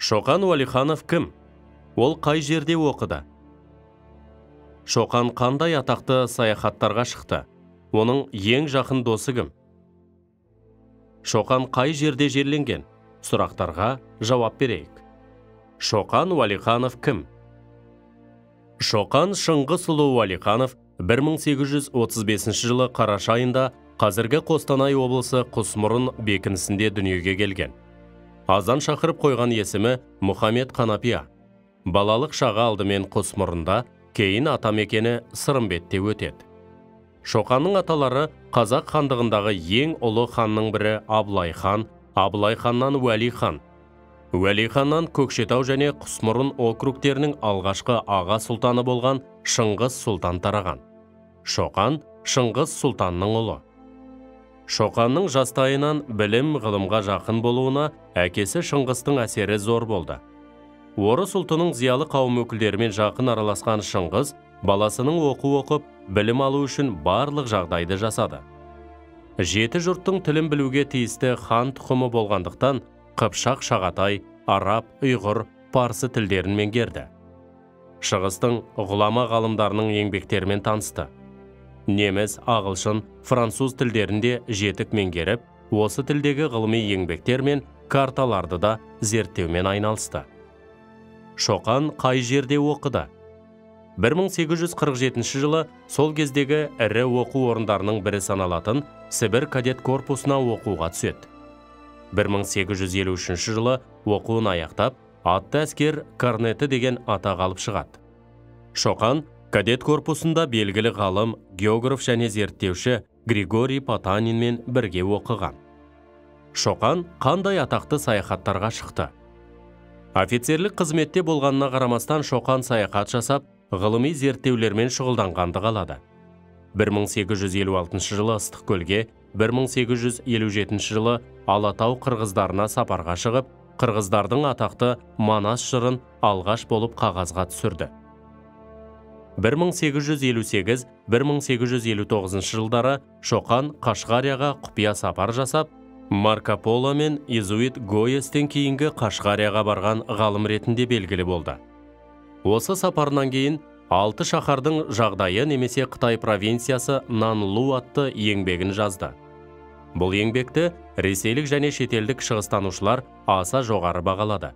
Шоқан Уәлиханов кім? Ол қай жерде оқыды? Шоқан қандай атақты саяхаттарға шықты? Оның ең жақын досы кім? Шоқан қай жерде жерленген? Сұрақтарға жауап берейік. Шоқан Уәлиханов кім? Шоқан Шыңғысұлы Уәлиханов 1835 жылы қараша айында қазіргі Қостанай облысы Құсмұрын бекінісінде дүниеге келген. Азан шақырып қойған есімі Мұхаммед Қанапия. Балалық шағы алдымен Құсмұрында, кейін атамекені Сырымбетте өтеді. Шоқанның аталары Қазақ хандығындағы ең ұлы ханның бірі Абылай хан, Абылай ханнан Уәли хан. Уәли ханнан Көкшетау және Құсмұрын округтерінің алғашқы аға сұлтаны болған Шыңғыс сұлтан тараған. Шоқан Шыңғыс сұлтанның ұлы. Шоқанның жастайынан білім ғылымға жақын болуына әкесі Шыңғыстың әсері зор болды. Орыс ұлтының зиялы қауым өкілдерімен жақын араласқан Шыңғыс баласының оқып, білім алу үшін барлық жағдайды жасады. Жеті жұрттың тілін білуге тиісті хан тұқымы болғандықтан Қыпшақ, Шағатай, Араб, Ұйғыр, Парсы тілдерін меңгерді. Шығыстың ғұлама ғалымдарының еңбектерімен танысты. Неміс, ағылшын, француз тілдерінде жетік меңгеріп, осы тілдегі ғылыми еңбектер мен карталарды да зерттеумен айналысты. Шоқан қай жерде оқыды? 1847 жылы сол кездегі ірі оқу орындарының бірі саналатын Сібір кадет корпусына оқуға түседі. 1853 жылы оқуын аяқтап, атты әскер корнеті деген атақ алып шығады. Шоқан кадет корпусында белгілі ғалым, географ және зерттеуші Григорий Потанинмен бірге оқыған. Шоқан қандай атақты саяхаттарға шықты? Офицерлік қызметте болғанына қарамастан Шоқан саяхат жасап, ғылыми зерттеулермен шұғылданғанды қалады. 1856 жылы Ыстықкөлге, 1857 жылы Алатау қырғыздарына сапарға шығып, қырғыздардың атақты Манас жырын алғаш болып қағазға түсірді. 1858-1859 жылдары Шоқан Қашғарияға құпия сапар жасап, Марко Поло мен Изуит Гоестен кейінгі Қашғарияға барған ғалым ретінде белгілі болды. Осы сапарынан кейін 6 шаһардың жағдайы немесе Қытай провинциясы Нанлу атты еңбегін жазды. Бұл еңбекті ресейлік және шетелдік шығыстанушылар аса жоғары бағалады.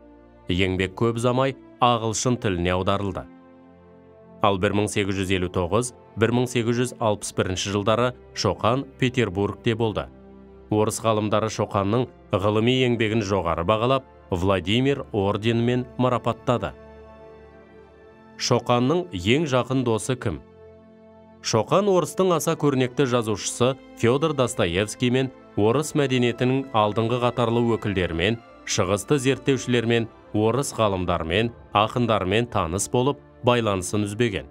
Еңбек көп ұзамай ағылшын тіліне аударылды. Ал 1859-1861 жылдары Шоқан Петербургте болды. Орыс ғалымдары Шоқанның ғылыми еңбегін жоғары бағалап, Владимир орденімен марапаттады. Шоқанның ең жақын досы кім? Шоқан орыстың аса көрнекті жазушысы Федор Достоевский мен орыс мәдениетінің алдыңғы қатарлы өкілдерімен, шығысты зерттеушілермен, орыс ғалымдармен, ақындармен таныс болып, байланысын үзбеген.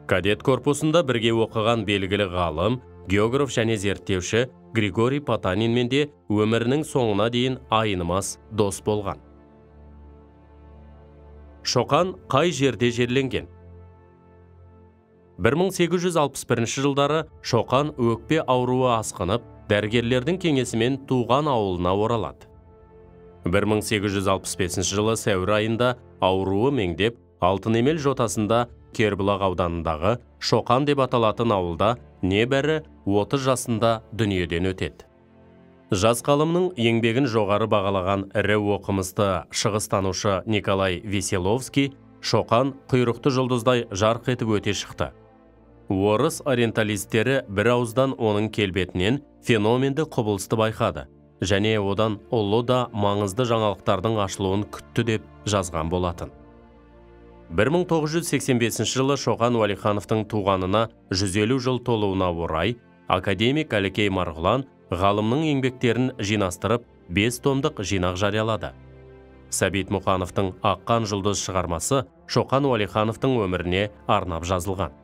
Кадет корпусында бірге оқыған белгілі ғалым, географ және зерттеуші Григорий Потанинмен де өмірінің соңына дейін айнымас дос болған. Шоқан қай жерде жерленген? 1861 жылдары Шоқан өкпе ауруы асқынып, дәрігерлердің кеңесімен туған ауылына оралады. 1865 жылы сәуір айында ауруы меңдеп, Алтынемел жотасында Кербұлақ ауданындағы Шоқан деп аталатын ауылда небәрі 30 жасында дүниеден өтеді. Жас ғалымның еңбегін жоғары бағалаған ірі оқымысты шығыстанушы Николай Веселовский Шоқан құйрықты жұлдыздай жарқ етіп өте шықты. Орыс ориенталистері бір ауыздан оның келбетінен феноменді құбылысты байқады және одан ұлы да маңызды жаңалықтардың ашылуын күтті деп жазған болатын. 1985 жылы Шоқан Уәлихановтың туғанына 150 жыл толуына орай академик Әлікей Марғұлан ғалымның еңбектерін жинастырып 5 томдық жинақ жариялады. Сәбит Мұқановтың Аққан жұлдыз шығармасы Шоқан Уәлихановтың өміріне арнап жазылған.